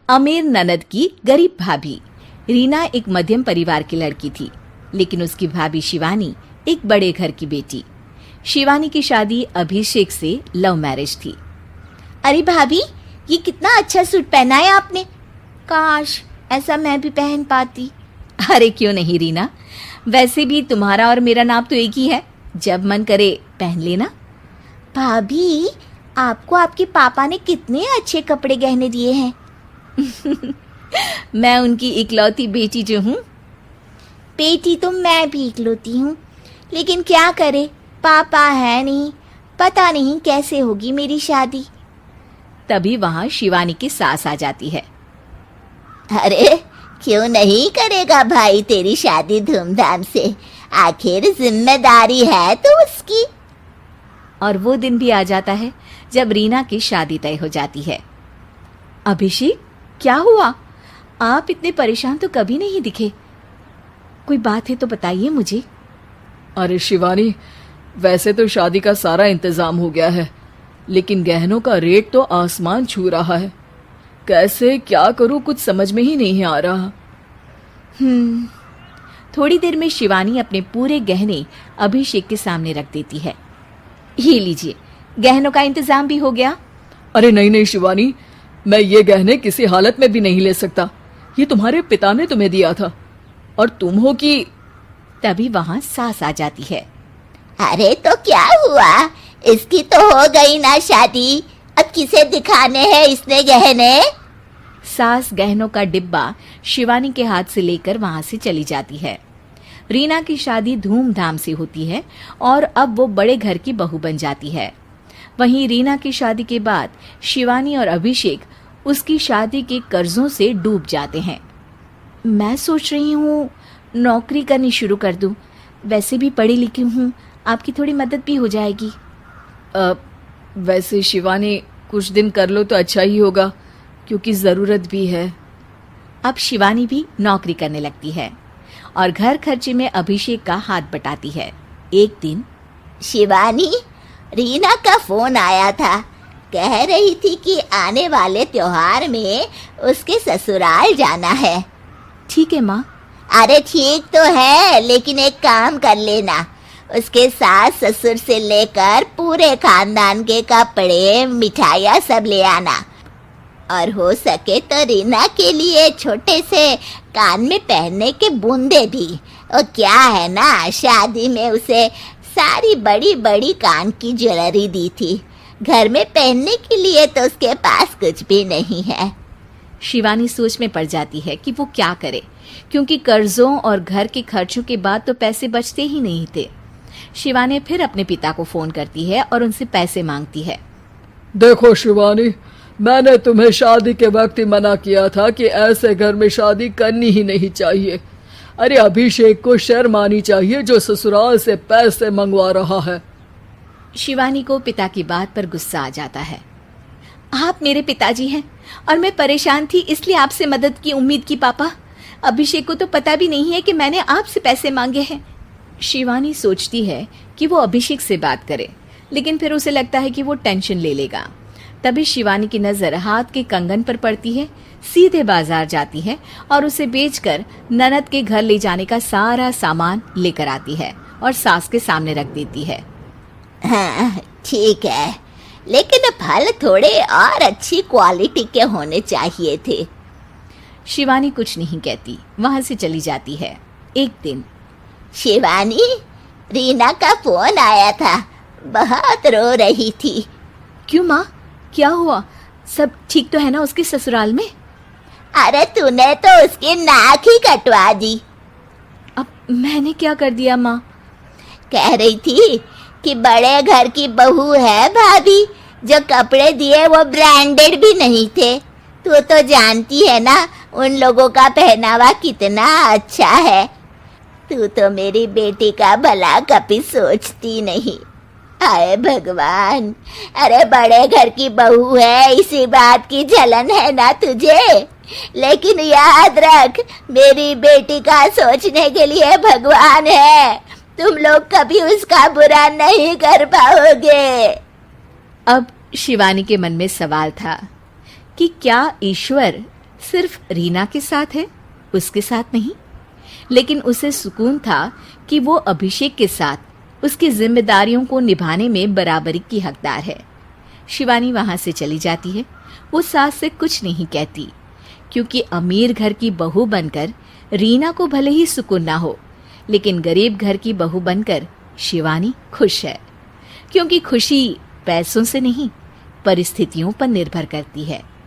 अमीर ननद की गरीब भाभी। रीना एक मध्यम परिवार की लड़की थी, लेकिन उसकी भाभी शिवानी एक बड़े घर की बेटी। शिवानी की शादी अभिषेक से लव मैरिज थी। अरे भाभी, ये कितना अच्छा सूट पहना है आपने। काश ऐसा मैं भी पहन पाती। अरे क्यों नहीं रीना, वैसे भी तुम्हारा और मेरा नाम तो एक ही है, जब मन करे पहन लेना। भाभी, आपको आपके पापा ने कितने अच्छे कपड़े गहने दिए हैं। मैं उनकी इकलौती बेटी जो हूँ। बेटी तो मैं भी इकलौती हूँ, लेकिन क्या करे, पापा है नहीं, पता नहीं कैसे होगी मेरी शादी। तभी वहां शिवानी की सास आ जाती है। अरे क्यों नहीं करेगा भाई तेरी शादी धूमधाम से, आखिर जिम्मेदारी है तो उसकी। और वो दिन भी आ जाता है जब रीना की शादी तय हो जाती है। अभिषेक, क्या हुआ? आप इतने परेशान तो कभी नहीं दिखे, कोई बात है तो बताइए मुझे। अरे शिवानी, वैसे तो शादी का सारा इंतजाम हो गया है, लेकिन गहनों का रेट तो आसमान छू रहा है। कैसे क्या करूं, कुछ समझ में ही नहीं आ रहा। थोड़ी देर में शिवानी अपने पूरे गहने अभिषेक के सामने रख देती है। ये लीजिए, गहनों का इंतजाम भी हो गया। अरे नहीं नहीं शिवानी, मैं ये गहने किसी हालत में भी नहीं ले सकता। ये तुम्हारे पिता ने तुम्हें दिया था, और तुम हो कि। तभी वहां सास आ जाती है। अरे तो क्या हुआ, इसकी तो हो गई ना शादी, अब किसे दिखाने हैं इसने गहने। सास गहनों का डिब्बा शिवानी के हाथ से लेकर वहां से चली जाती है। रीना की शादी धूमधाम से होती है और अब वो बड़े घर की बहू बन जाती है। वहीं रीना की शादी के बाद शिवानी और अभिषेक उसकी शादी के कर्जों से डूब जाते हैं। मैं सोच रही हूँ नौकरी करनी शुरू कर दूँ, वैसे भी पढ़ी लिखी हूँ, आपकी थोड़ी मदद भी हो जाएगी। वैसे शिवानी, कुछ दिन कर लो तो अच्छा ही होगा, क्योंकि ज़रूरत भी है। अब शिवानी भी नौकरी करने लगती है और घर खर्चे में अभिषेक का हाथ बटाती है। एक दिन शिवानी, रीना का फोन आया था, कह रही थी कि आने वाले त्योहार में उसके ससुराल जाना है। ठीक है माँ। अरे ठीक तो है, लेकिन एक काम कर लेना, उसके सास ससुर से लेकर पूरे खानदान के कपड़े मिठाइयाँ सब ले आना, और हो सके तो रीना के लिए छोटे से कान में पहनने के बूंदे भी। और क्या है ना, शादी में उसे सारी बड़ी बड़ी कान की ज्वेलरी दी थी, घर में पहनने के लिए तो उसके पास कुछ भी नहीं है। शिवानी सोच में पड़ जाती है कि वो क्या करे, क्योंकि कर्जों और घर के खर्चों के बाद तो पैसे बचते ही नहीं थे। शिवानी फिर अपने पिता को फोन करती है और उनसे पैसे मांगती है। देखो शिवानी, मैंने तुम्हें शादी के वक्त ही मना किया था कि ऐसे घर में शादी करनी ही नहीं चाहिए। अरे अभिषेक को शर्म आनी चाहिए जो ससुराल से पैसे मंगवा रहा है। शिवानी को पिता की बात पर गुस्सा आ जाता है। आप मेरे पिताजी हैं और मैं परेशान थी, इसलिए आपसे मदद की उम्मीद की पापा। अभिषेक को तो पता भी नहीं है कि मैंने आपसे पैसे मांगे हैं। शिवानी सोचती है कि वो अभिषेक से बात करे, लेकिन फिर उसे लगता है कि वो टेंशन ले लेगा। तभी शिवानी की नजर हाथ के कंगन पर पड़ती है, सीधे बाजार जाती है और उसे बेचकर ननद के घर ले जाने का सारा सामान लेकर आती है और सास के सामने रख देती है। हाँ ठीक है, लेकिन फल थोड़े और अच्छी क्वालिटी के होने चाहिए थे। शिवानी कुछ नहीं कहती, वहां से चली जाती है। एक दिन शिवानी, रीना का फोन आया था, बहुत रो रही थी। क्यों माँ, क्या हुआ? सब ठीक तो है ना उसके ससुराल में? अरे तूने तो उसकी नाक ही कटवा दी। अब मैंने क्या कर दिया माँ? कह रही थी कि बड़े घर की बहू है भाभी, जो कपड़े दिए वो ब्रांडेड भी नहीं थे। तू तो जानती है ना उन लोगों का पहनावा कितना अच्छा है। तू तो मेरी बेटी का भला कभी सोचती नहीं। हाय भगवान, अरे बड़े घर की बहू है, इसी बात की जलन है ना तुझे, लेकिन याद रख मेरी बेटी का सोचने के लिए भगवान है, तुम लोग कभी उसका बुरा नहीं कर पाओगे। अब शिवानी के मन में सवाल था कि क्या ईश्वर सिर्फ रीना के साथ है, उसके साथ नहीं। लेकिन उसे सुकून था कि वो अभिषेक के साथ उसकी जिम्मेदारियों को निभाने में बराबरी की हकदार है। शिवानी वहां से चली जाती है। वो सास से कुछ नहीं कहती, क्योंकि अमीर घर की बहू बनकर रीना को भले ही सुकून ना हो, लेकिन गरीब घर की बहू बनकर शिवानी खुश है। क्योंकि खुशी पैसों से नहीं, परिस्थितियों पर निर्भर करती है।